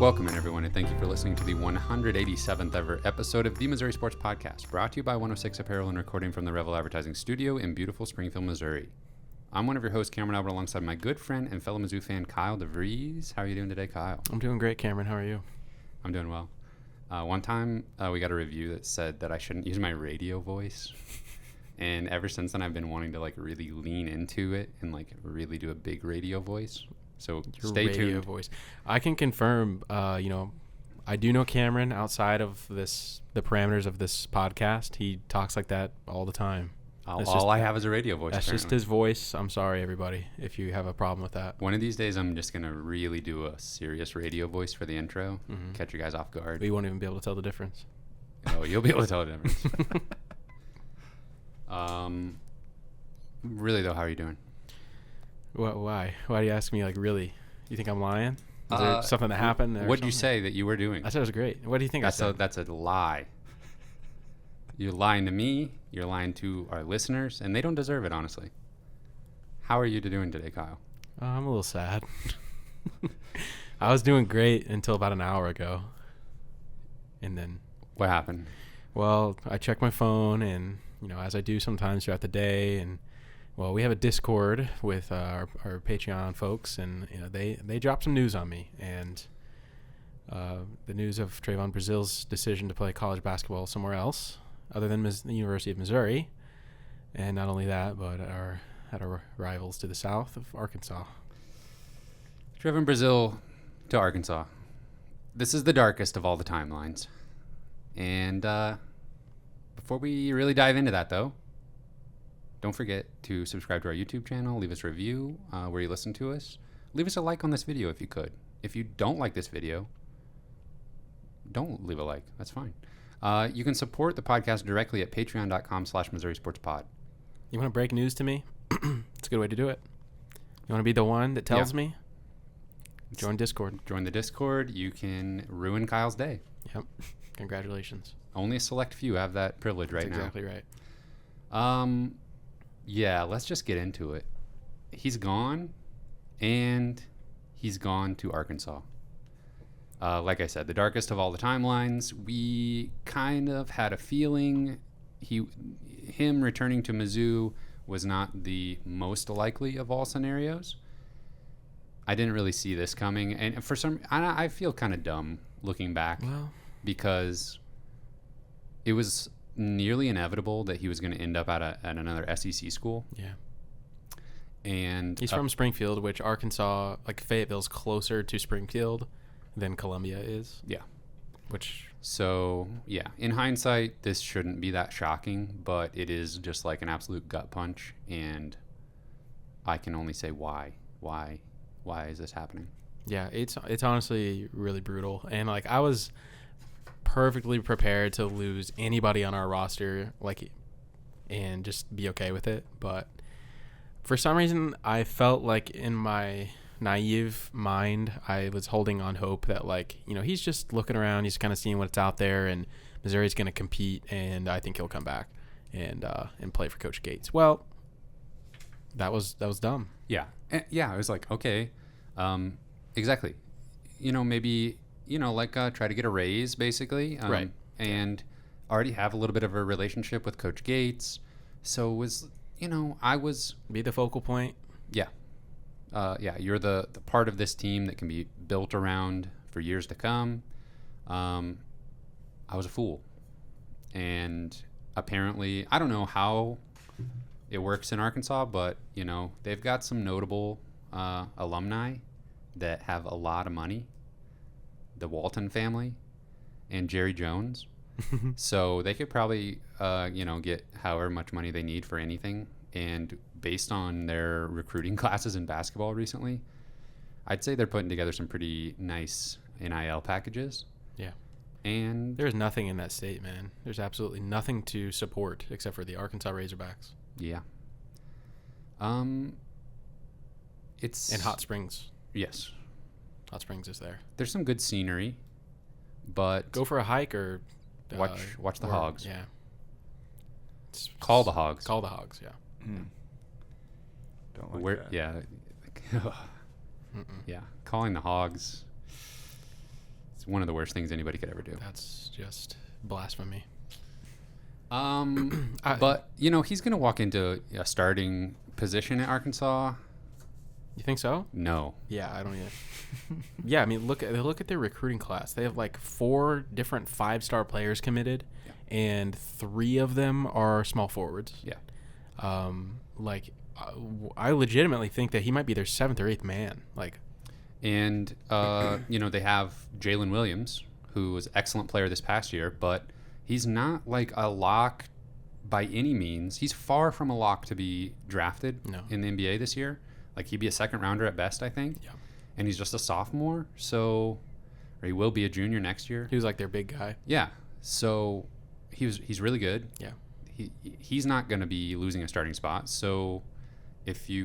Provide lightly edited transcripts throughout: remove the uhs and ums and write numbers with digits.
Welcome in, everyone, and thank you for listening to the 187th ever episode of the Missouri Sports Podcast, brought to you by 106 Apparel and recording from the Revel Advertising Studio in beautiful Springfield, Missouri. I'm one of your hosts, Cameron Albert, alongside my good friend and fellow Mizzou fan, Kyle DeVries. How are you doing today, Kyle? I'm doing great, Cameron. How are you? I'm doing well. One time, we got a review that said that I shouldn't use my radio voice. And ever since then, I've been wanting to really lean into it and really do a big radio voice. So stay tuned. Voice. I can confirm, I do know Cameron outside of the parameters of this podcast. He talks like that all the time. All I have is a radio voice. That's apparently just his voice. I'm sorry, everybody, if you have a problem with that. One of these days, I'm just going to really do a serious radio voice for the intro, catch you guys off guard. We won't even be able to tell the difference. Oh, you'll be able to tell the difference. Really, though, how are you doing? Why? Why do you ask me, really? You think I'm lying? Is there something that happened? What did you say that you were doing? I said it was great. What do you think I said? That's a lie. You're lying to me. You're lying to our listeners, and they don't deserve it, honestly. How are you doing today, Kyle? I'm a little sad. I was doing great until about an hour ago. And then... What happened? Well, I checked my phone, and, as I do sometimes throughout the day, and... Well, we have a Discord with our Patreon folks, and they dropped some news on me, and the news of Trevon Brazile's decision to play college basketball somewhere else, other than the University of Missouri, and not only that, but at our rivals to the south of Arkansas. Trevin Brazil to Arkansas. This is the darkest of all the timelines, and before we really dive into that, though. Don't forget to subscribe to our YouTube channel, leave us a review where you listen to us. Leave us a like on this video if you could. If you don't like this video, don't leave a like. That's fine. You can support the podcast directly at patreon.com/Missouri Sports Pod. You want to break news to me? It's a good way to do it. You want to be the one that tells me? Join Discord. Join the Discord. You can ruin Kyle's day. Yep. Congratulations. Only a select few have that privilege right now. Exactly right. Yeah, let's just get into it. He's gone, and he's gone to Arkansas. Like I said, the darkest of all the timelines. We kind of had a feeling him returning to Mizzou was not the most likely of all scenarios. I didn't really see this coming, and for some, I feel kind of dumb looking back because it was nearly inevitable that he was going to end up at another SEC school. Yeah. And he's from Springfield, which Arkansas, Fayetteville's closer to Springfield than Columbia is. Yeah. In hindsight, this shouldn't be that shocking, but it is just an absolute gut punch, and I can only say why. Why is this happening? Yeah, it's honestly really brutal. And I was perfectly prepared to lose anybody on our roster and just be okay with it, but for some reason I felt in my naive mind I was holding on hope that he's just looking around, he's kind of seeing what's out there, and Missouri's going to compete, and I think he'll come back and play for Coach Gates. Well, that was dumb. Yeah. I was okay, exactly, maybe try to get a raise, basically. Right. And already have a little bit of a relationship with Coach Gates. So I was... Be the focal point. Yeah. You're the part of this team that can be built around for years to come. I was a fool. And apparently, I don't know how it works in Arkansas, but, they've got some notable alumni that have a lot of money. The Walton family and Jerry Jones. So they could probably, get however much money they need for anything. And based on their recruiting classes in basketball recently, I'd say they're putting together some pretty nice NIL packages. Yeah. And there's nothing in that state, man. There's absolutely nothing to support except for the Arkansas Razorbacks. Yeah. It's in Hot Springs. Yes. Hot Springs is there. There's some good scenery, but go for a hike or watch the hogs. Yeah. Call the hogs. Call the hogs. Yeah. Don't like that. Yeah. Yeah. Calling the hogs. one of the worst things anybody could ever do. That's just blasphemy. But he's going to walk into a starting position at Arkansas. You think so? No. Yeah, I don't either. Yeah, I mean, look at their recruiting class. They have like 4 different 5-star players committed, and 3 of them are small forwards. Yeah. I legitimately think that he might be their 7th or 8th man. And they have Jalen Williams, who was an excellent player this past year, but he's not like a lock by any means. He's far from a lock to be drafted in the NBA this year. Like, he'd be a 2nd rounder at best, I think. Yeah. And he's just a sophomore, or he will be a junior next year. He was like their big guy. Yeah. So he's really good. Yeah. He's not going to be losing a starting spot. So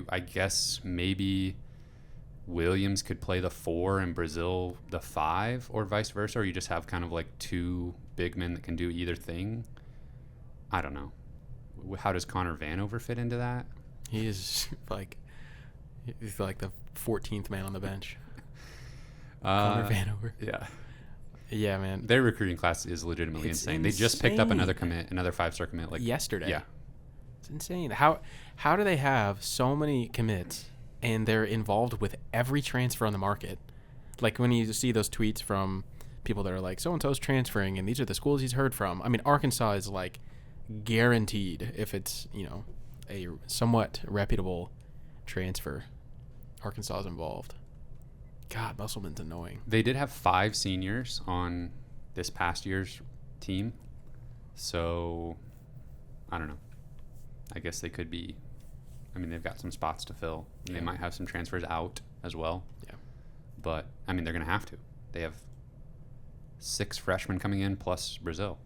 I guess maybe Williams could play the 4 and Brazil the 5, or vice versa, or you just have kind of like 2 big men that can do either thing. I don't know. How does Connor Vanover fit into that? He's like the 14th man on the bench. Connor Vanover. Yeah. Yeah, man. Their recruiting class is legitimately insane. They just picked up another 5-star commit yesterday. Yeah. It's insane. How do they have so many commits and they're involved with every transfer on the market? Like, when you see those tweets from people that are like, so-and-so's transferring and these are the schools he's heard from. I mean, Arkansas is like guaranteed if it's, a somewhat reputable transfer. Arkansas is involved. God, Musselman's annoying. They did have 5 seniors on this past year's team. So, I don't know. I guess they could be... I mean, they've got some spots to fill. Yeah. They might have some transfers out as well. Yeah. But, I mean, they're going to have to. They have 6 freshmen coming in plus Brazil.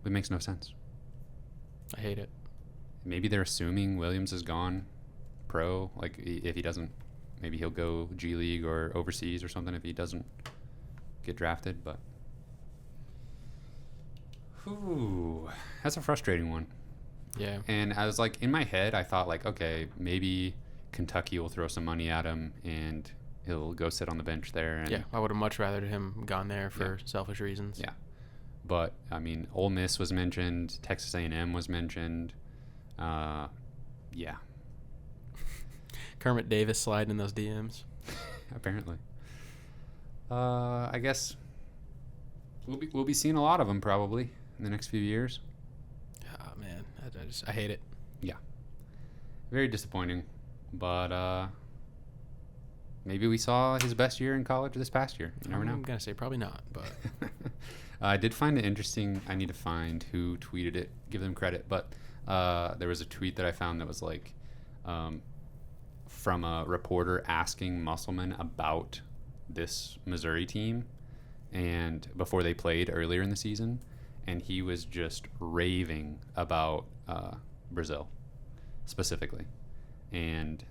It makes no sense. I hate it. Maybe they're assuming Williams is gone pro. Like, if he doesn't, maybe he'll go G League or overseas or something if he doesn't get drafted. But, that's a frustrating one. Yeah. And I was like, in my head, I thought like, okay, maybe Kentucky will throw some money at him and he'll go sit on the bench there. And yeah, I would have much rather him gone there for selfish reasons. Yeah. But, I mean, Ole Miss was mentioned. Texas A&M was mentioned. Yeah. Kermit Davis sliding in those DMs. Apparently. I guess we'll be seeing a lot of them probably in the next few years. Oh, man. I hate it. Yeah. Very disappointing. But maybe we saw his best year in college this past year. You never know. I'm going to say probably not, but... I did find it interesting. I need to find who tweeted it, give them credit. But there was a tweet that I found that was like from a reporter asking Musselman about this Missouri team and before they played earlier in the season. And he was just raving about Brazil specifically and,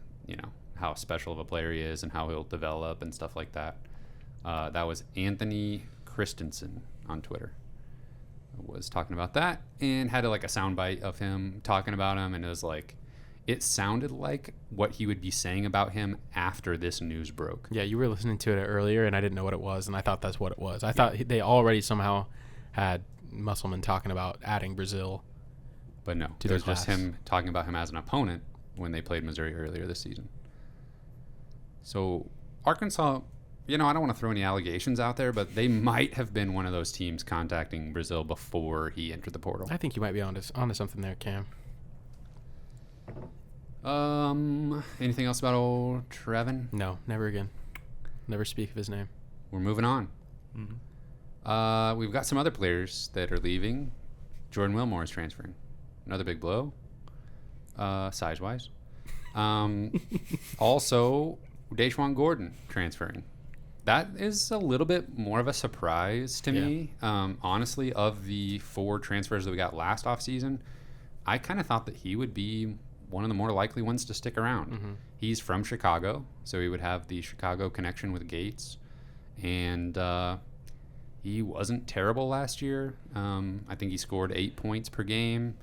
how special of a player he is and how he'll develop and stuff like that. That was Anthony Christensen on Twitter was talking about that and had a soundbite of him talking about him, and it sounded like what he would be saying about him after this news broke. Yeah, you were listening to it earlier and I didn't know what it was, and I thought that's what it was. I thought they already somehow had Musselman talking about adding Brazil. But no, it was just him talking about him as an opponent when they played Missouri earlier this season. So Arkansas, I don't want to throw any allegations out there, but they might have been one of those teams contacting Brazil before he entered the portal. I think you might be onto something there, Cam. Anything else about old Trevin? No, never again. Never speak of his name. We're moving on. Mm-hmm. We've got some other players that are leaving. Jordan Wilmore is transferring. Another big blow, size-wise. Also, Deshaun Gordon transferring. That is a little bit more of a surprise to me. Honestly, of the 4 transfers that we got last offseason, I kind of thought that he would be one of the more likely ones to stick around. Mm-hmm. He's from Chicago, so he would have the Chicago connection with Gates. And he wasn't terrible last year. I think he scored 8 points per game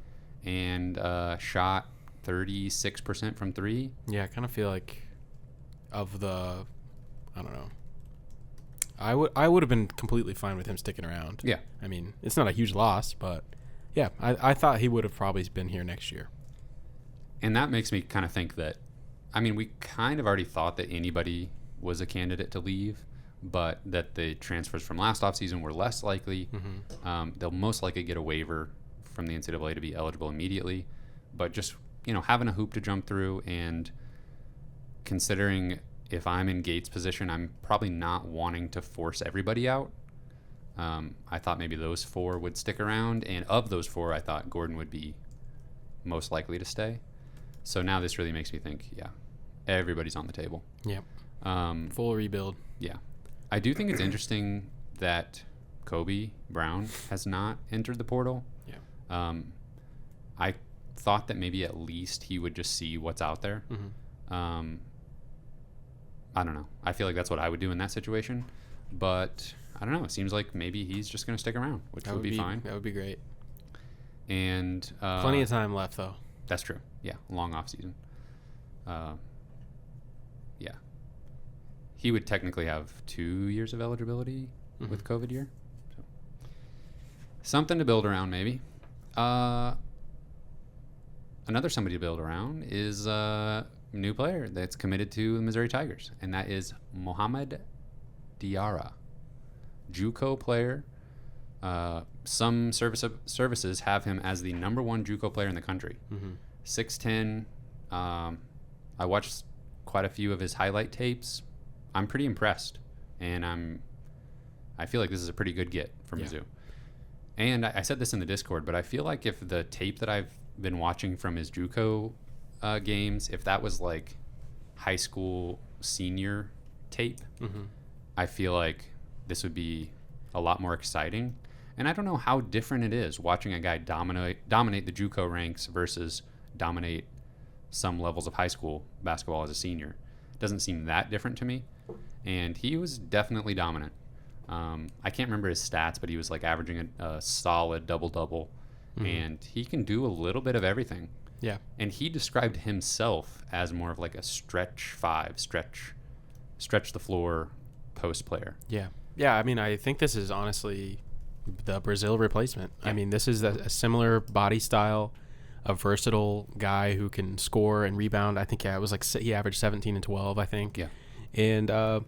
and shot 36% from 3. Yeah, I kind of feel like of the, I don't know, I would have been completely fine with him sticking around. Yeah. I mean, it's not a huge loss, but yeah, I thought he would have probably been here next year. And that makes me kind of think that, I mean, we kind of already thought that anybody was a candidate to leave, but that the transfers from last offseason were less likely. They'll most likely get a waiver from the NCAA to be eligible immediately. But just, having a hoop to jump through, and considering if I'm in Gates' position, I'm probably not wanting to force everybody out. I thought maybe those 4 would stick around, and of those 4, I thought Gordon would be most likely to stay. So now this really makes me think, yeah, everybody's on the table. Yeah. Full rebuild. Yeah. I do think it's interesting that Kobe Brown has not entered the portal. Yeah. I thought that maybe at least he would just see what's out there. I don't know. I feel like that's what I would do in that situation. But I don't know. It seems like maybe he's just going to stick around, which would be fine. That would be great. And plenty of time left, though. That's true. Yeah, long off season. Yeah. He would technically have 2 years of eligibility with COVID year. So, something to build around, maybe. Another somebody to build around is a new player that's committed to the Missouri Tigers, and that is Muhammad Diarra, JUCO player. Some services have him as the number 1 JUCO player in the country. 6'10". I watched quite a few of his highlight tapes. I'm pretty impressed, and I feel like this is a pretty good get for Mizzou. And I said this in the Discord, but I feel like if the tape that I've been watching from his JUCO games, if that was like high school senior tape, I feel like this would be a lot more exciting. And I don't know how different it is watching a guy dominate the JUCO ranks versus dominate some levels of high school basketball as a senior. It doesn't seem that different to me. And he was definitely dominant. I can't remember his stats, but he was like averaging a solid double-double. And he can do a little bit of everything. Yeah. And he described himself as more of like a stretch 5, stretch the floor post player. Yeah. Yeah, I mean, I think this is honestly the Brazil replacement. Yeah. I mean, this is a similar body style, a versatile guy who can score and rebound. I think, it was like he averaged 17 and 12, I think. Yeah. And, I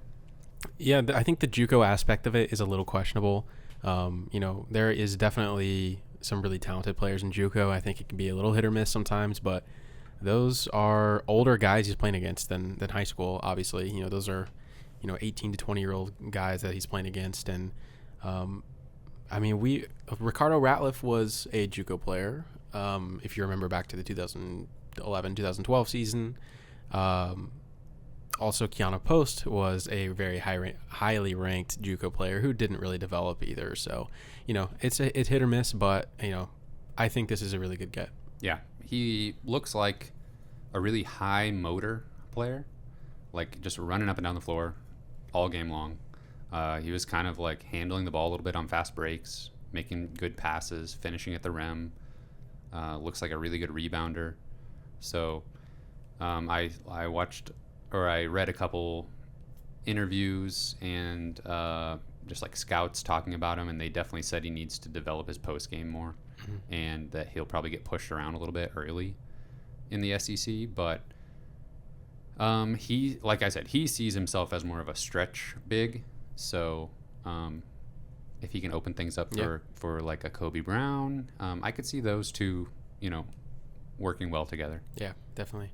think the JUCO aspect of it is a little questionable. There is definitely some really talented players in JUCO. I think it can be a little hit or miss sometimes, but those are older guys he's playing against than high school, obviously. Those are, 18 to 20-year-old guys that he's playing against. And, Ricardo Ratliff was a JUCO player. If you remember back to the 2011-2012 season. Also, Kiana Post was a very highly ranked JUCO player who didn't really develop either. So, it's hit or miss, but, I think this is a really good get. Yeah. He looks like a really high motor player, like just running up and down the floor all game long. He was kind of like handling the ball a little bit on fast breaks, making good passes, finishing at the rim. Looks like a really good rebounder. So I read a couple interviews and just like scouts talking about him, and they definitely said he needs to develop his post game more, and that he'll probably get pushed around a little bit early in the SEC. But he, like I said, he sees himself as more of a stretch big. So if he can open things up for like a Kobe Brown, I could see those two, working well together. Yeah, definitely.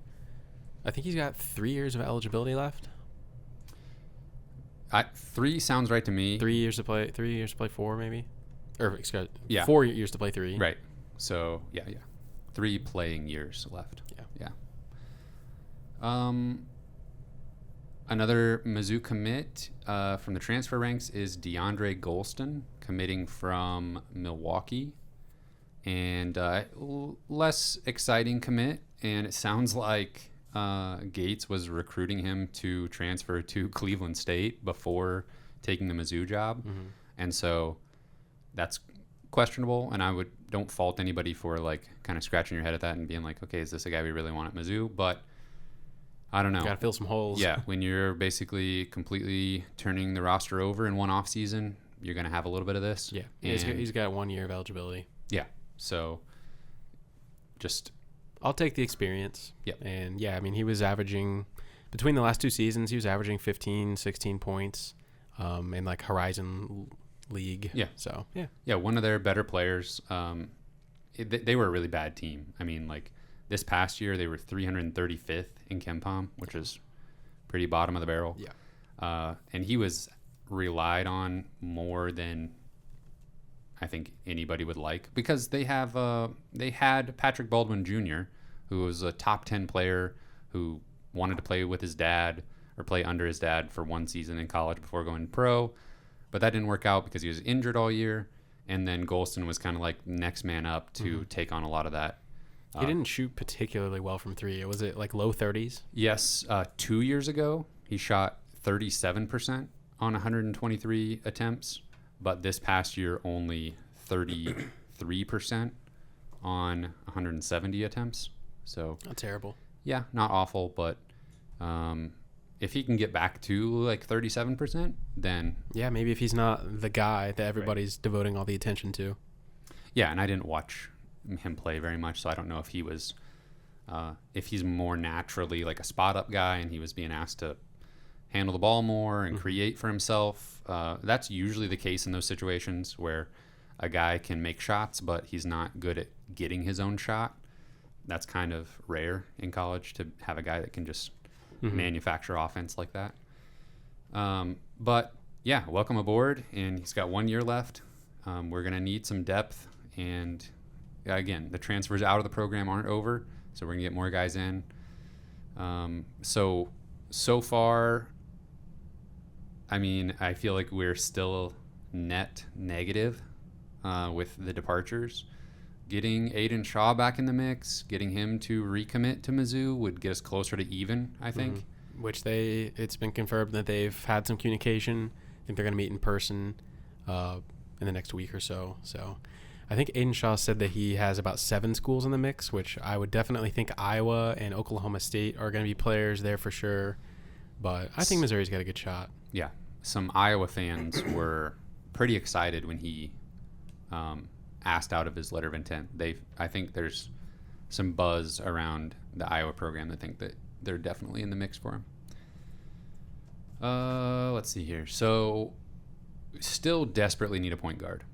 I think he's got 3 years of eligibility left. 3 sounds right to me. 3 years to play. 3 years to play 4, maybe. Or 4 years to play 3. Right. So 3 playing years left. Yeah. Another Mizzou commit from the transfer ranks is Deandre Gholston, committing from Milwaukee, and less exciting commit. And it sounds like Gates was recruiting him to transfer to Cleveland State before taking the Mizzou job. And so that's questionable, and I don't fault anybody for like kind of scratching your head at that and being like, okay, is this a guy we really want at Mizzou? But I don't know. Got to fill some holes. Yeah, when you're basically completely turning the roster over in one off season, you're going to have a little bit of this. Yeah, he's got 1 year of eligibility. Yeah, so just I'll take the experience. Yep. And yeah, I mean, he was averaging between the last 2 seasons, he was averaging 15, 16 points in like Horizon League. Yeah. So yeah, one of their better players. They were a really bad team. I mean, like this past year, they were 335th in KenPom, which is pretty bottom of the barrel. Yeah. And he was relied on more than I think anybody would like, because they had Patrick Baldwin Jr., who was a top 10 player who wanted to play with his dad or play under his dad for 1 season in college before going pro, but that didn't work out because he was injured all year. And then Gholston was kind of like next man up to take on a lot of that. He didn't shoot particularly well from 3. Was it like low 30s? Yes. 2 years ago, he shot 37% on 123 attempts, but this past year only 33% on 170 attempts. So not terrible. Yeah, not awful, but if he can get back to like 37%, then yeah, maybe if he's not the guy that everybody's devoting all the attention to. Yeah, and I didn't watch him play very much, so I don't know if he was if he's more naturally like a spot up guy and he was being asked to handle the ball more and create for himself. That's usually the case in those situations where a guy can make shots, but he's not good at getting his own shot. That's kind of rare in college to have a guy that can just manufacture offense like that. But yeah, welcome aboard, and he's got 1 year left. We're going to need some depth, and again, the transfers out of the program aren't over, so we're going to get more guys in. So far, I mean, I feel like we're still net negative with the departures. Getting Aiden Shaw back in the mix, getting him to recommit to Mizzou would get us closer to even, I think. Which it's been confirmed that they've had some communication. I think they're going to meet in person in the next week or so. So I think Aiden Shaw said that he has about 7 schools in the mix, which I would definitely think Iowa and Oklahoma State are going to be players there for sure. But I think Missouri's got a good shot. Yeah. Some Iowa fans were pretty excited when he asked out of his letter of intent. I think there's some buzz around the Iowa program that think that they're definitely in the mix for him. Let's see here. So still desperately need a point guard.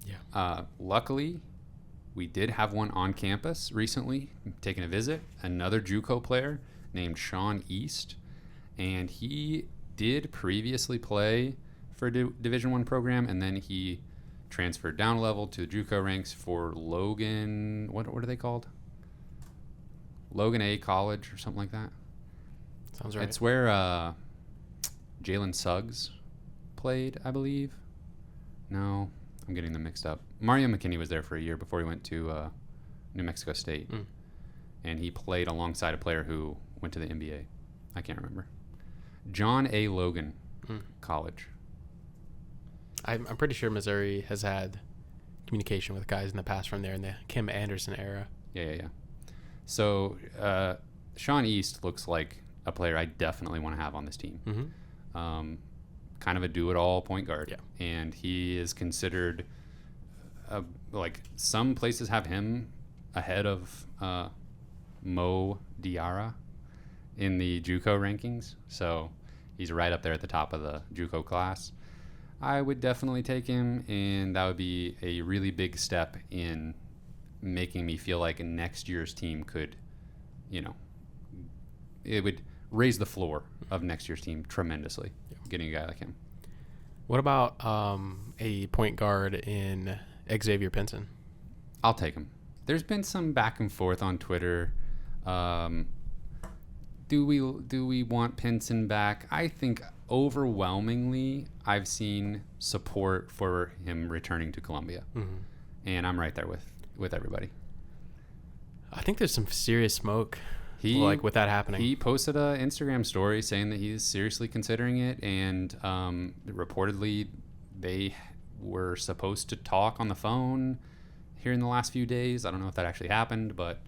Yeah. Luckily, we did have one on campus recently taking a visit, another JUCO player named Sean East, and he did previously play for a Division I program, and then he transferred down a level to the JUCO ranks for Logan. What are they called? Logan A College or something like that. Sounds right. It's where Jalen Suggs played, I believe. No, I'm getting them mixed up. Mario McKinney was there for a year before he went to New Mexico State, and he played alongside a player who went to the NBA. I can't remember. John A. Logan College. I'm pretty sure Missouri has had communication with guys in the past from there in the Kim Anderson era. Yeah. So Sean East looks like a player I definitely want to have on this team. Kind of a do-it-all point guard. Yeah. And he is considered, like some places have him ahead of Mo Diarra in the JUCO rankings. So he's right up there at the top of the JUCO class. I would definitely take him, and that would be a really big step in making me feel like next year's team could, it would raise the floor of next year's team tremendously, getting a guy like him. What about a point guard in Xavier Pinson? I'll take him. There's been some back and forth on Twitter. Do we want Pinson back? I think overwhelmingly I've seen support for him returning to Columbia, and I'm right there with everybody. I think there's some serious smoke with that happening. He posted an Instagram story saying that he's seriously considering it, and reportedly they were supposed to talk on the phone here in the last few days. I don't know if that actually happened, but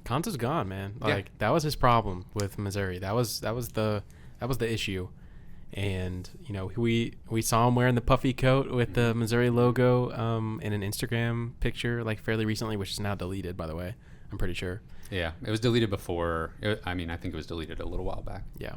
Konta's gone, man. Yeah. Like that was his problem with Missouri. That was the issue. And we saw him wearing the puffy coat with the Missouri logo in an Instagram picture like fairly recently, which is now deleted, by the way. I'm pretty sure. Yeah, it was deleted before. I think it was deleted a little while back. Yeah,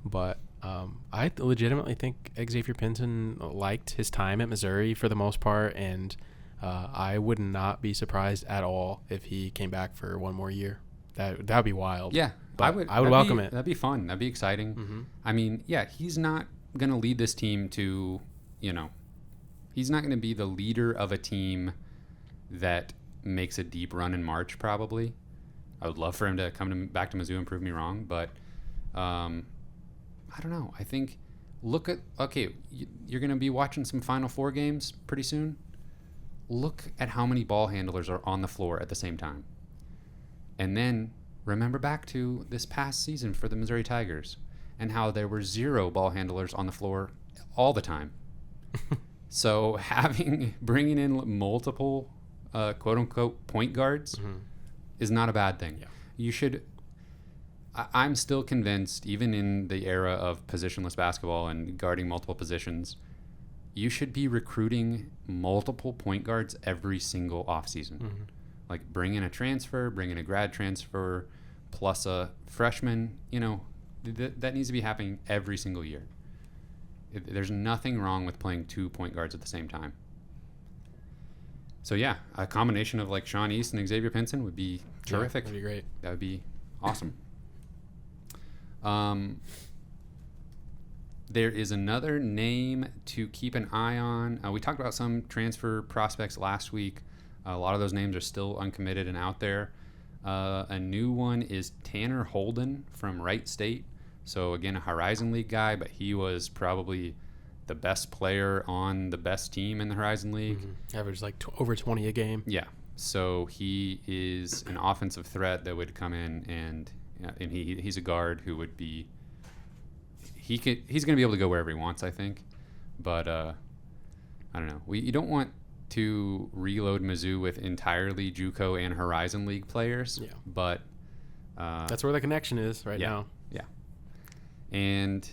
but I legitimately think Xavier Pinson liked his time at Missouri for the most part, and I would not be surprised at all if he came back for one more year. That'd be wild. Yeah, I would welcome it. That'd be fun. That'd be exciting. Mm-hmm. I mean, yeah, he's not going to lead this team to, he's not going to be the leader of a team that makes a deep run in March, probably. I would love for him to come back to Mizzou and prove me wrong, but I don't know. I think, you're going to be watching some Final Four games pretty soon. Look at how many ball handlers are on the floor at the same time. And then remember back to this past season for the Missouri Tigers and how there were 0 ball handlers on the floor all the time. So bringing in multiple quote unquote point guards is not a bad thing. Yeah. You should. I'm still convinced, even in the era of positionless basketball and guarding multiple positions, you should be recruiting multiple point guards every single offseason. Mm-hmm. Like bring in a transfer, bring in a grad transfer, plus a freshman. That needs to be happening every single year. There's nothing wrong with playing 2 point guards at the same time. So yeah, a combination of like Sean East and Xavier Pinson would be terrific. Yeah, that'd be great. That would be awesome. There is another name to keep an eye on. We talked about some transfer prospects last week. A lot of those names are still uncommitted and out there. A new one is Tanner Holden from Wright State. So again, a Horizon League guy, but he was probably the best player on the best team in the Horizon League. Mm-hmm. Averaged like over 20 a game. Yeah. So he is an offensive threat that would come in and he's a guard who would be. He's going to be able to go wherever he wants, I think. But I don't know. You don't want to reload Mizzou with entirely JUCO and Horizon League players. Yeah. But that's where the connection is right now. Yeah. And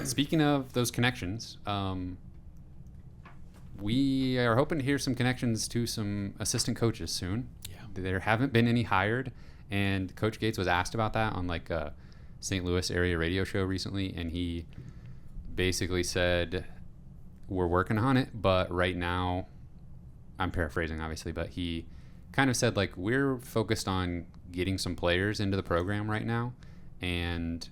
speaking of those connections, we are hoping to hear some connections to some assistant coaches soon. Yeah. There haven't been any hired, and Coach Gates was asked about that on like a St. Louis area radio show recently, and he basically said, we're working on it, but right now, I'm paraphrasing obviously, but he kind of said like, we're focused on getting some players into the program right now, and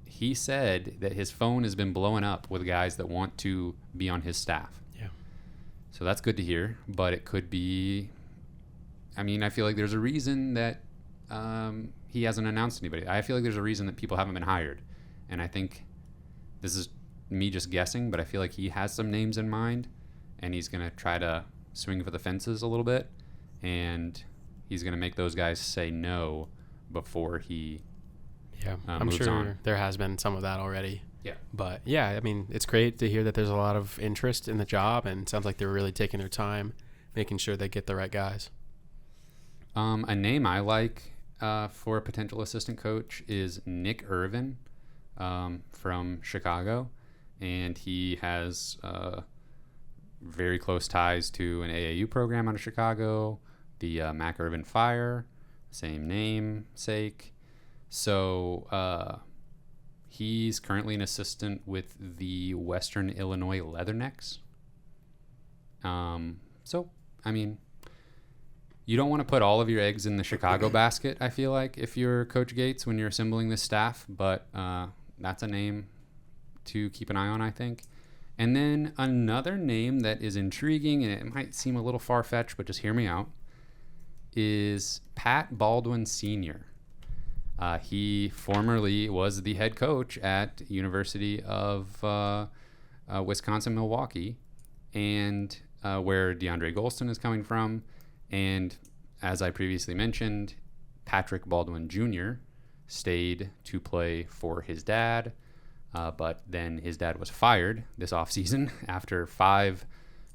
he said that his phone has been blowing up with guys that want to be on his staff. Yeah. So that's good to hear, but it could be, I feel like there's a reason that he hasn't announced anybody. I feel like there's a reason that people haven't been hired. And I think this is me just guessing, but I feel like he has some names in mind and he's going to try to swing for the fences a little bit. And he's going to make those guys say no before he I'm moves sure on. there has been some of that already. Yeah. But yeah, it's great to hear that there's a lot of interest in the job, and it sounds like they're really taking their time, making sure they get the right guys. A name I like for a potential assistant coach is Nick Irvin from Chicago, and he has very close ties to an AAU program out of Chicago, the Mac Irvin Fire, same namesake. So he's currently an assistant with the Western Illinois Leathernecks. You don't want to put all of your eggs in the Chicago basket, I feel like, if you're Coach Gates when you're assembling this staff, but that's a name to keep an eye on, I think. And then another name that is intriguing, and it might seem a little far-fetched, but just hear me out, is Pat Baldwin Sr. He formerly was the head coach at University of Wisconsin-Milwaukee, and where Deandre Gholston is coming from. And as I previously mentioned, Patrick Baldwin Jr. stayed to play for his dad, but then his dad was fired this offseason after 5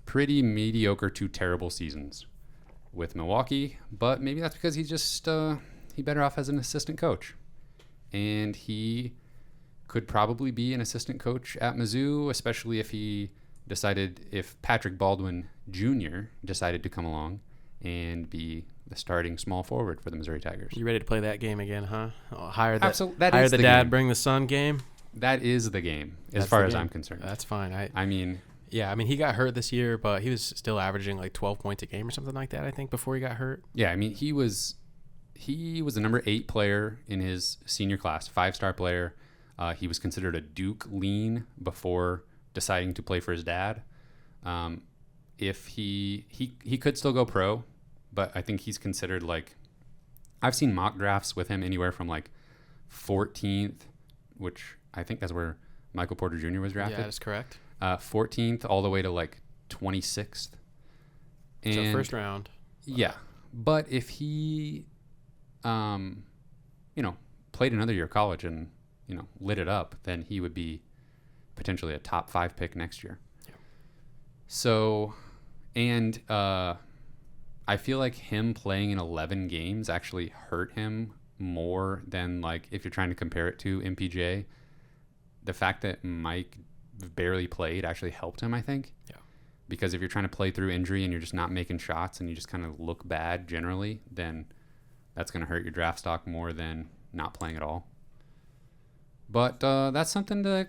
pretty mediocre to terrible seasons with Milwaukee. But maybe that's because he's just he better off as an assistant coach. And he could probably be an assistant coach at Mizzou, especially if Patrick Baldwin Jr. decided to come along and be the starting small forward for the Missouri Tigers. You ready to play that game again, huh? Hire Absolutely. Hire the dad, game. bring the son game. That is the game, That's as far the as game. I'm concerned. That's fine. I mean, he got hurt this year, but he was still averaging like 12 points a game or something like that, I think, before he got hurt. yeah, I mean, he was the number 8 player in his senior class, 5-star player. He was considered a Duke lean before deciding to play for his dad. If he could still go pro, but I think he's considered like, I've seen mock drafts with him anywhere from like 14th, which I think that's where Michael Porter Jr. was drafted. Yeah, that's correct. 14th all the way to like 26th. And So first round. yeah, but if he, played another year of college and, lit it up, then he would be potentially a top 5 pick next year. Yeah. So, and I feel like him playing in 11 games actually hurt him more than, like, if you're trying to compare it to MPJ. The fact that Mike barely played actually helped him, I think. Yeah. Because if you're trying to play through injury and you're just not making shots and you just kind of look bad generally, then that's going to hurt your draft stock more than not playing at all. But that's something to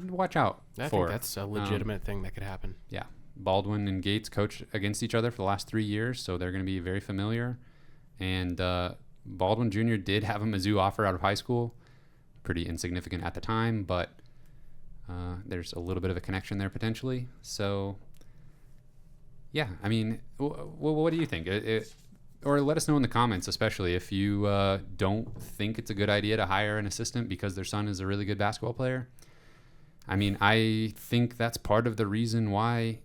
watch out for. I think that's a legitimate thing that could happen. Yeah. Baldwin and Gates coached against each other for the last 3 years, so they're going to be very familiar. And Baldwin Jr. did have a Mizzou offer out of high school, pretty insignificant at the time, but there's a little bit of a connection there potentially. So, yeah, I mean, what do you think? Or let us know in the comments, especially if you don't think it's a good idea to hire an assistant because their son is a really good basketball player. I mean, I think that's part of the reason why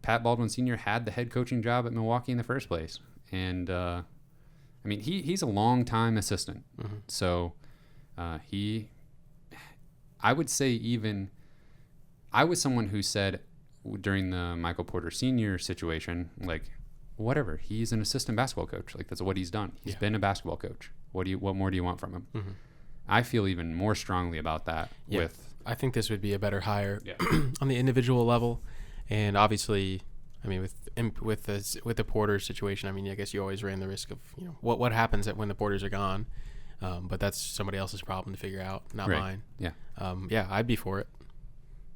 Pat Baldwin Sr. had the head coaching job at Milwaukee in the first place. And, I mean, he's a long-time assistant. Mm-hmm. So I would say I was someone who said during the Michael Porter Sr. situation, like, whatever, he's an assistant basketball coach. Like, that's what he's done. He's been a basketball coach. What more do you want from him? Mm-hmm. I feel even more strongly about that. Yeah. I think this would be a better hire on the individual level, and obviously, I mean, with the Porter situation, I mean, I guess you always ran the risk of what happens when the Porters are gone, but that's somebody else's problem to figure out, not mine. Yeah. I'd be for it.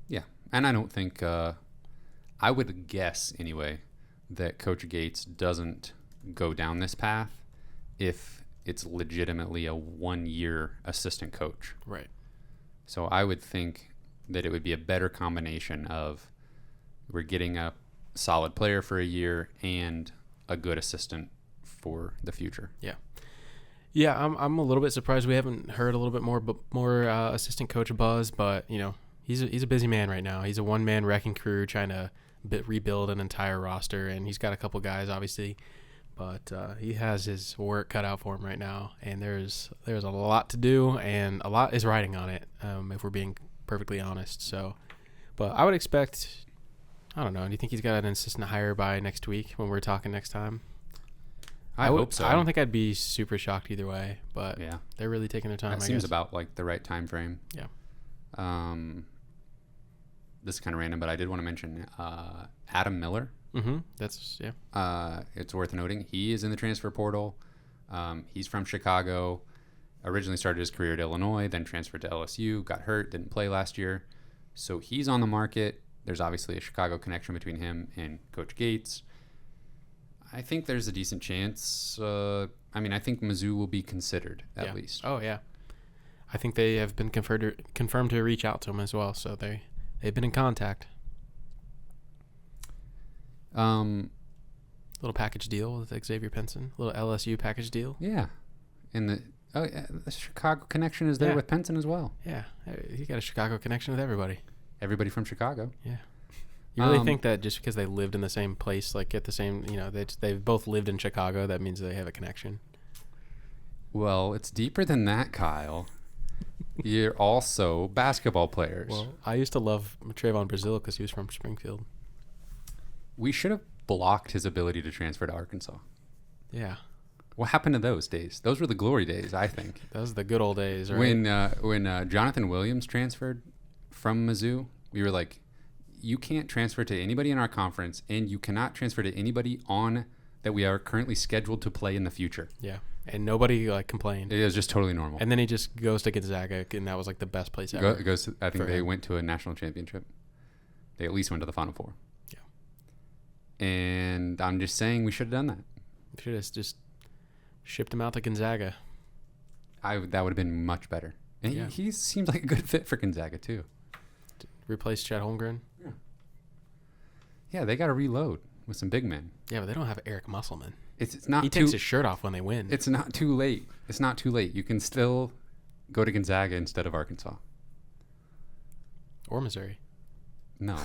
Yeah, and I don't think I would guess anyway that Coach Gates doesn't go down this path if it's legitimately a 1-year assistant coach. Right. So I would think that it would be a better combination of we're getting a solid player for a year and a good assistant for the future. Yeah. Yeah, I'm a little bit surprised we haven't heard a little bit more assistant coach buzz, but he's a busy man right now. He's a one-man wrecking crew trying to rebuild an entire roster, and he's got a couple guys obviously, but he has his work cut out for him right now, and there's a lot to do, and a lot is riding on it, if we're being perfectly honest. So, but I would expect, I don't know, do you think he's got an assistant hire by next week when we're talking next time? I hope so. I don't think I'd be super shocked either way, but yeah, they're really taking their time. That seems about like the right time frame. Yeah. This is kind of random, but I did want to mention Adam Miller. Mm-hmm. That's It's worth noting he is in the transfer portal. He's from Chicago. Originally started his career at Illinois, then transferred to LSU. Got hurt, didn't play last year, so he's on the market. There's obviously a Chicago connection between him and Coach Gates. I think there's a decent chance. I think Mizzou will be considered at least. Oh yeah, I think they have been confirmed to reach out to him as well. So they've been in contact. Little package deal with Xavier Pinson. Little LSU package deal. Yeah, and the Chicago connection is there with Pinson as well. Yeah, he got a Chicago connection with everybody. Everybody from Chicago. Yeah. You really think that just because they lived in the same place, like at the same, they've both lived in Chicago, that means they have a connection? Well, it's deeper than that, Kyle. You're also basketball players. Well, I used to love Trevon Brazile because he was from Springfield. We should have blocked his ability to transfer to Arkansas. Yeah. What happened to those days? Those were the glory days, I think. Those are the good old days, right? When Jonathan Williams transferred from Mizzou, we were like, you can't transfer to anybody in our conference, and you cannot transfer to anybody on that we are currently scheduled to play in the future. Yeah, and nobody like complained. It was just totally normal. And then he just goes to Gonzaga, and that was like the best place ever. I think they went to a national championship. They at least went to the Final Four. Yeah. And I'm just saying we should have done that. We should have just shipped him out to Gonzaga. That would have been much better. And he seems like a good fit for Gonzaga too. Replace Chet Holmgren. Yeah, they got to reload with some big men. Yeah, but they don't have Eric Musselman. It's not. He takes his shirt off when they win. It's not too late. It's not too late. You can still go to Gonzaga instead of Arkansas or Missouri. No,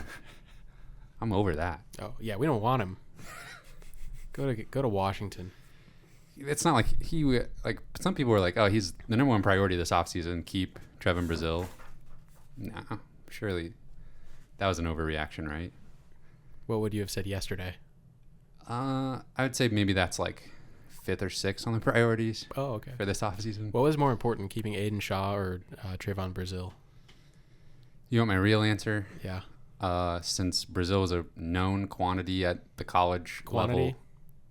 I'm over that. Oh yeah, we don't want him. Go to Washington. It's not like some people were like, oh, he's the number one priority this offseason. Keep Trevon Brazile. Nah, surely that was an overreaction, right? What would you have said yesterday? I would say maybe that's like 5th or 6th on the priorities. Oh, okay. For this offseason. What was more important, keeping Aiden Shaw or Trevon Brazile? You want my real answer? Yeah. Since Brazil is a known quantity at the college level.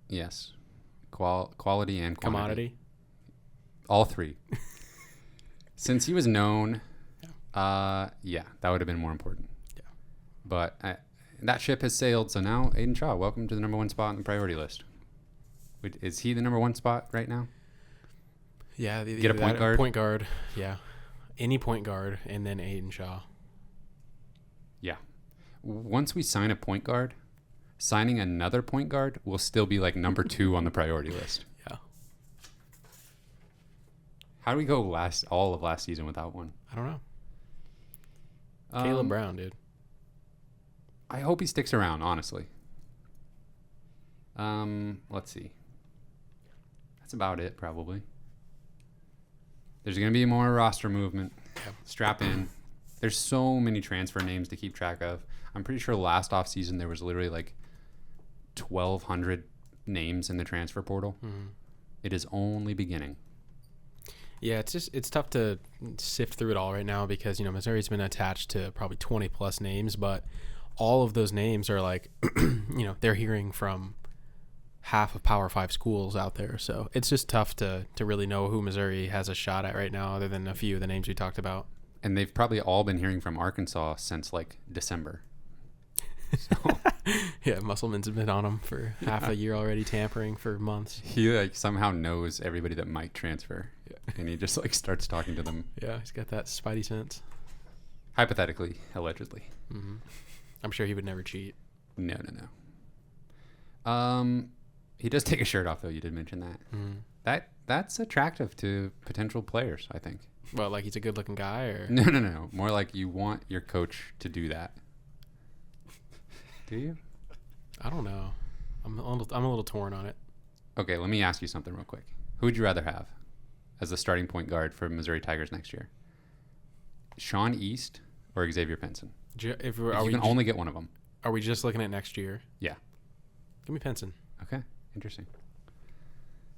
Yes. Quality and quantity. Commodity? All three. Since he was known, that would have been more important. Yeah. But that ship has sailed, so now Aiden Shaw, welcome to the number one spot on the priority list. Is he the number one spot right now? Yeah. Get a point guard? Point guard, yeah. Any point guard, and then Aiden Shaw. Yeah. Once we sign a point guard, signing another point guard will still be like number 2 on the priority list. Yeah. How do we go all of last season without one? I don't know. Caleb Brown, dude. I hope he sticks around, honestly. Let's see. That's about it, probably. There's going to be more roster movement. Yep. Strap in. There's so many transfer names to keep track of. I'm pretty sure last offseason there was literally like 1,200 names in the transfer portal. Mm-hmm. It is only beginning. Yeah, it's tough to sift through it all right now because, Missouri's been attached to probably 20 plus names, but all of those names are like, they're hearing from half of Power 5 schools out there. So it's just tough to really know who Missouri has a shot at right now other than a few of the names we talked about. And they've probably all been hearing from Arkansas since like December. So. Yeah, Musselman's been on him for half a year already, tampering for months. He somehow knows everybody that might transfer. Yeah. And he just starts talking to them. Yeah, he's got that spidey sense. Hypothetically, allegedly. Mm-hmm. I'm sure he would never cheat. No. He does take a shirt off, though. You did mention that. Mm-hmm. That's attractive to potential players, I think. Well, like he's a good-looking guy, or no. More like you want your coach to do that. Do you? I don't know. I'm a little torn on it. Okay, let me ask you something real quick. Who would you rather have as the starting point guard for Missouri Tigers next year? Sean East or Xavier Pinson? You can only get one of them. Are we just looking at next year? Yeah. Give me Pinson. Okay, interesting.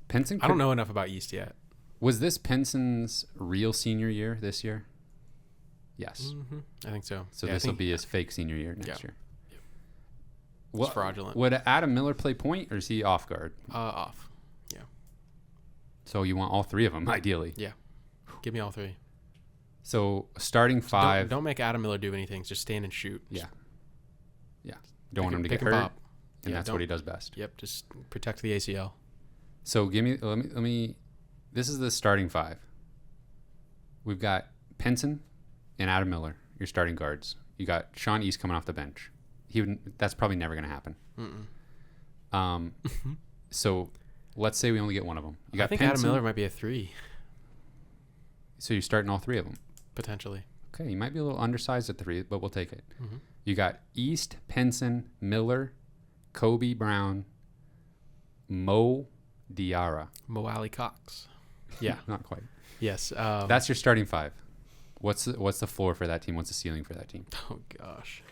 Pinson? I don't know enough about East yet. Was this Pinson's real senior year this year? Yes. Mm-hmm. I think so. So this will be his fake senior year next year. Yep. It's fraudulent. Would Adam Miller play point or is he off guard? Off. Yeah. So you want all three of them, ideally? Yeah. Give me all three. So starting five. Don't make Adam Miller do anything. Just stand and shoot. Yeah. Don't want him to get hurt. Pop. And that's what he does best. Yep. Just protect the ACL. So let me. This is the starting five. We've got Pinson and Adam Miller, your starting guards. You got Sean East coming off the bench. That's probably never going to happen. Mm-mm. So let's say we only get one of them. I think Pinson, Adam Miller might be a 3. So you're starting all three of them? Potentially. Okay, you might be a little undersized at 3, but we'll take it. Mm-hmm. You got East, Pinson, Miller, Kobe Brown, Mo Diarra. Mo Ali Cox. Yeah. Not quite. Yes. That's your starting five. What's the floor for that team? What's the ceiling for that team? Oh, gosh.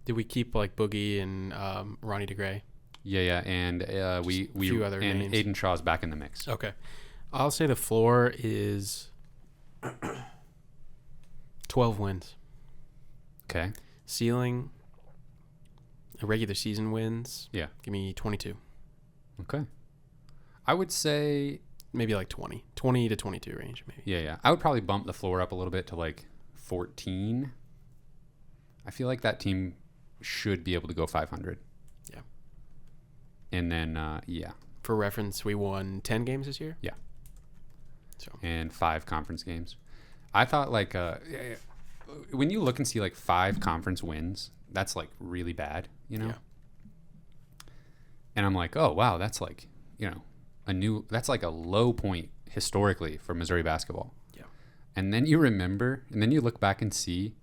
Did we keep like Boogie and Ronnie DeGray? Yeah, and we few other and names. Aiden Shaw's back in the mix. Okay. I'll say the floor is 12 wins. Okay. Ceiling, regular season wins. Yeah. Give me 22. Okay. I would say Maybe like 20. 20 to 22 range, maybe. yeah. I would probably bump the floor up a little bit to like 14. I feel like that team should be able to go 500. Yeah. And then, For reference, we won 10 games this year. Yeah. So And 5 conference games. I thought like when you look and see like 5 conference wins, that's like really bad, you know? Yeah. And I'm like, oh, wow, that's like, that's like a low point historically for Missouri basketball. Yeah. And then you remember, and then you look back and see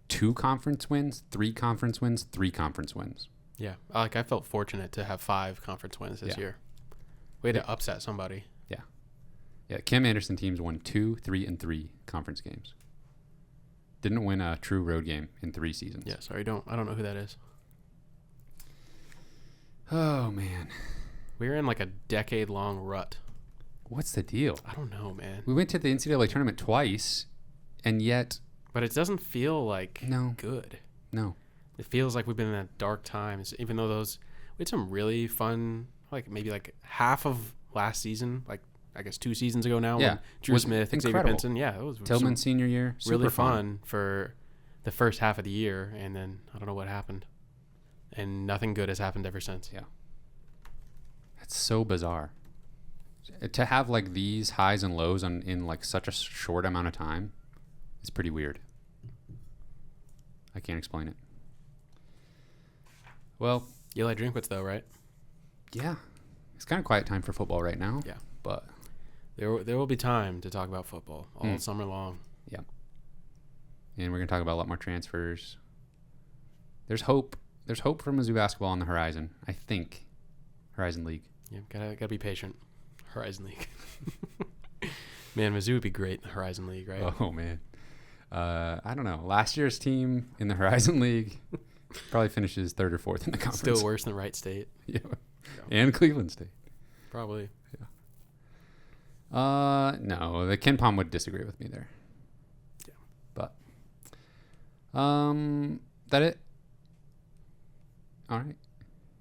2 conference wins, 3 conference wins, 3 conference wins. Yeah. I felt fortunate to have 5 conference wins this year. We had to upset somebody. Yeah, Kim Anderson teams won 2, 3, and 3 conference games. Didn't win a true road game in 3 seasons. Yeah, sorry, I don't know who that is. Oh, man. We were in like a decade-long rut. What's the deal? I don't know, man. We went to the NCAA tournament twice, and yet... But it doesn't feel like No. good. No. It feels like we've been in dark times, even though we had some really fun, like maybe like half of last season, like I guess 2 seasons ago now. Yeah. When Drew Was Smith, Xavier incredible. Benson. Yeah, it was Tillman senior year, super really fun for the first half of the year, and then I don't know what happened. And nothing good has happened ever since. Yeah. That's so bizarre. To have like these highs and lows in like such a short amount of time is pretty weird. I can't explain it. Well, Eli Drinkwitz, though, right? yeah. It's kind of quiet time for football right now. Yeah. But There will be time to talk about football all summer long. yeah. And we're going to talk about a lot more transfers. There's hope. There's hope for Mizzou basketball on the horizon, I think. Horizon League. Yeah, gotta be patient. Horizon League. Man, Mizzou would be great in the Horizon League, right? Oh, man. I don't know. Last year's team in the Horizon League probably finishes 3rd or 4th in the conference. Still worse than Wright State. Yeah. And Cleveland State. Probably. No, the Ken Palm would disagree with me there. Yeah. But, that it? All right.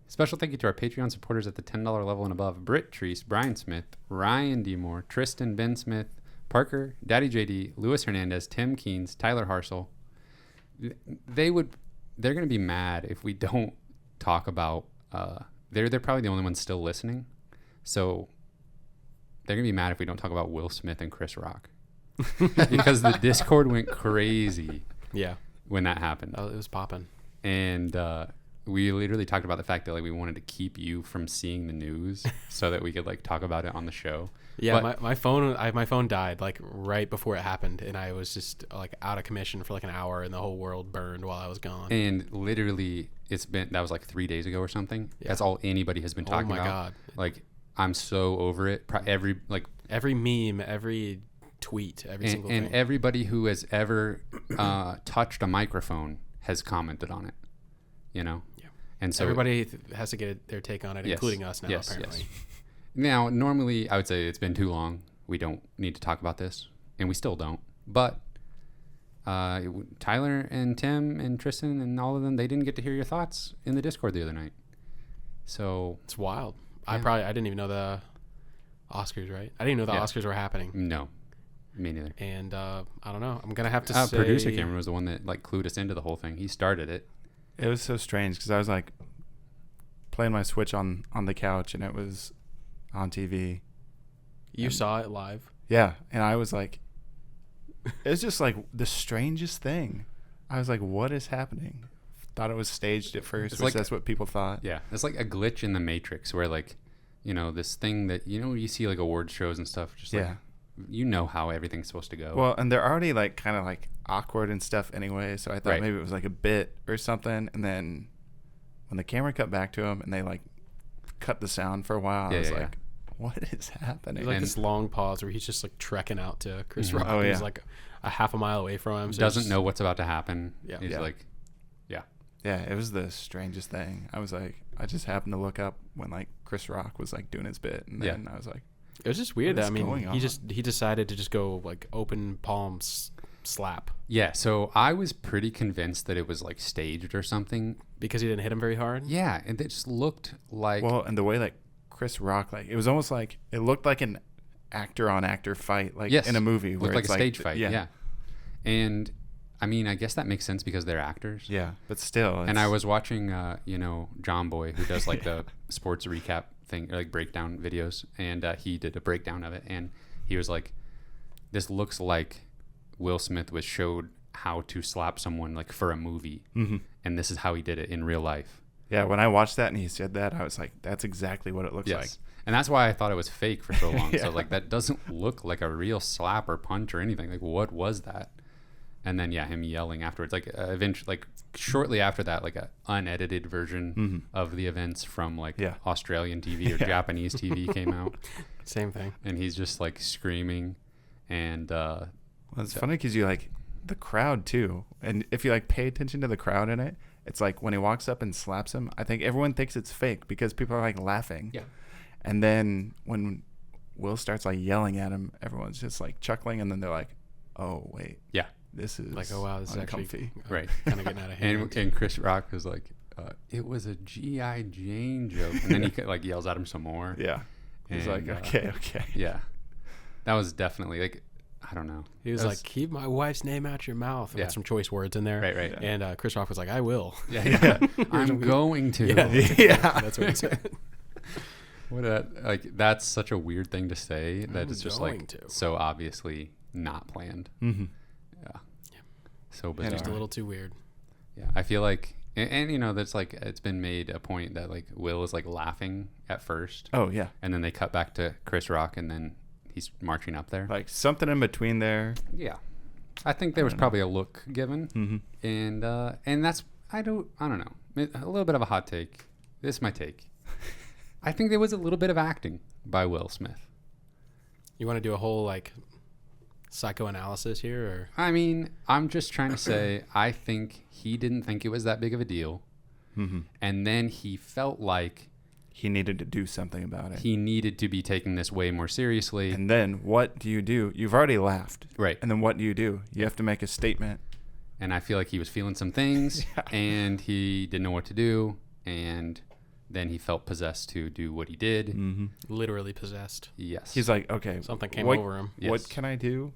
Special thank you to our Patreon supporters at the $10 level and above: Britt Treese, Brian Smith, Ryan D. Moore, Tristan Ben Smith, Parker, Daddy JD, Luis Hernandez, Tim Keynes, Tyler Harsel. They're going to be mad if we don't talk about. They're probably the only ones still listening, so they're gonna be mad if we don't talk about Will Smith and Chris Rock because the Discord went crazy. Yeah. When that happened, It was popping. and we literally talked about the fact that like we wanted to keep you from seeing the news so that we could like talk about it on the show. Yeah, But- my phone died like right before it happened, and I was just like out of commission for like an hour, and the whole world burned while I was gone. And literally, that was like 3 days ago or something. Yeah. That's all anybody has been talking about. Oh my God. Like, I'm so over it. Every meme, every tweet, every single thing. And everybody who has ever touched a microphone has commented on it. You know? Yeah. And so everybody has to get their take on it, Yes. including us now, Yes, apparently. yes. Now, normally, I would say it's been too long. We don't need to talk about this, and we still don't. But Tyler and Tim and Tristan and all of them, they didn't get to hear your thoughts in the Discord the other night. So It's wild. Yeah. I didn't even know the Oscars, right? I didn't even know the Oscars were happening. no, me neither. And I don't know. I'm gonna have to say Producer Cameron was the one that like clued us into the whole thing. He started it. It was so strange because I was like playing my Switch on the couch and it was on TV. You saw it live. Yeah, and I was like, it's just like the strangest thing. I was like, what is happening? Thought it was staged at first, It's which like- that's what people thought. Yeah, it's like a glitch in the Matrix where like, this thing that you see like award shows and stuff. Just like, how everything's supposed to go. Well, and they're already like kind of like awkward and stuff anyway, so I thought Right. maybe it was like a bit or something. And then when the camera cut back to him and they like cut the sound for a while, I was like, what is happening? There's like this long pause where he's just like trekking out to Chris Mhm. Rock. Oh, He's yeah. like a half a mile away from him. So doesn't it's- know what's about to happen. Yeah. He's Yeah. like, Yeah, it was the strangest thing. I was like, I just happened to look up when like Chris Rock was like doing his bit, and then I was like, it was just weird. What That is I going mean, on? he decided to just go like open palm slap Yeah, so I was pretty convinced that it was like staged or something. because he didn't hit him very hard. Yeah, and it just looked like well, and the way like Chris Rock, like it was almost like it looked like an actor on actor fight, like yes, in a movie it where looked like it's a stage fight. Yeah. Yeah, and I mean, I guess that makes sense because they're actors. Yeah, but still. And I was watching, John Boy, who does like the sports recap thing, like breakdown videos, and he did a breakdown of it, and he was like, "This looks like Will Smith was showed how to slap someone like for a movie, and this is how he did it in real life." Yeah, when I watched that and he said that, I was like, "That's exactly what it looks like." And that's why I thought it was fake for so long. Yeah. So like that doesn't look like a real slap or punch or anything. Like what was that? And then him yelling afterwards, like eventually, like shortly after that, like a unedited version of the events from like Australian TV or Japanese TV came out, Same thing. and he's just like screaming, and Well, it's funny because you like the crowd too, and if you like pay attention to the crowd in it, it's like when he walks up and slaps him, I think everyone thinks it's fake because people are like laughing. Yeah. And then when Will starts like yelling at him, everyone's just like chuckling, and then they're like, "Oh wait, yeah, this is Like, oh wow, this is uncomfy." actually right. kind of getting out of hand. And Chris Rock was like, "It was a G.I. Jane joke," and then he like yells at him some more. Yeah. He's And, like, okay. Yeah, that was definitely like, I don't know. He was That like, "Keep my wife's name out your mouth." Yeah. With some choice words in there. Right. Yeah. And Chris Rock was like, "I will." Yeah. I'm going to. Yeah. That's what he said. That's such a weird thing to say that I'm it's just going like to. so obviously not planned. Mm-hmm. Yeah. So bizarre. Just a little too weird. Yeah. I feel like, and that's like, it's been made a point that like Will is like laughing at first, Oh yeah. and then they cut back to Chris Rock, and then he's marching up there. Like something in between there. Yeah. I think there was probably a look given, Mm-hmm. and that's, I don't know, a little bit of a hot take. This is my take. I think there was a little bit of acting by Will Smith. You want to do a whole like psychoanalysis here, or I mean, I'm just trying to say, I think he didn't think it was that big of a deal. Mm-hmm. And then he felt like He needed to do something about it. he needed to be taking this way more seriously. And then what do? You've already laughed. Right. And then what do? You have to make a statement. And I feel like he was feeling some things, and he didn't know what to do. And then he felt possessed to do what he did. Mm-hmm. literally possessed? Yes. He's like, okay, Something came what, over him. Yes. What can I do?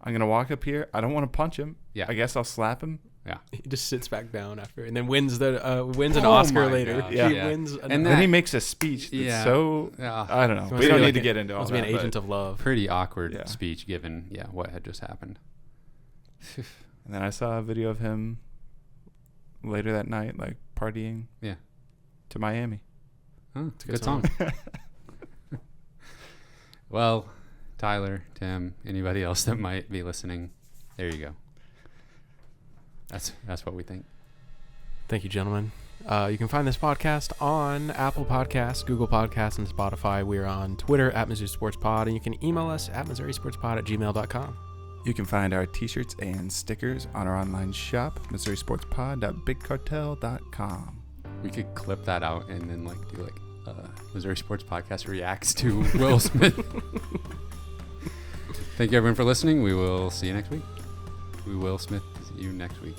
I'm gonna walk up here. I don't want to punch him. Yeah. I guess I'll slap him. Yeah. He just sits back down after, and then wins an Oh Oscar my later. gosh, Yeah. He yeah. wins. And Then he makes a speech that's so I don't know. He wants We to don't be need like to get into all wants to be that. an agent but- of love. Pretty awkward Yeah. speech given, what had just happened. And then I saw a video of him later that night, like partying. Yeah. To Miami. Oh, It's a good song. Well, Tyler, Tim, anybody else that might be listening, there you go. That's what we think. Thank you, gentlemen. You can find this podcast on Apple Podcasts, Google Podcasts, and Spotify. We're on Twitter at Mizzou Sports Pod, and you can email us at MissouriSportsPod@gmail.com. You can find our t-shirts and stickers on our online shop, MissouriSportsPod.BigCartel.com. We could clip that out and then do Missouri Sports Podcast reacts to Will Smith. Thank you everyone for listening. We will see you next week. We will Smith you next week.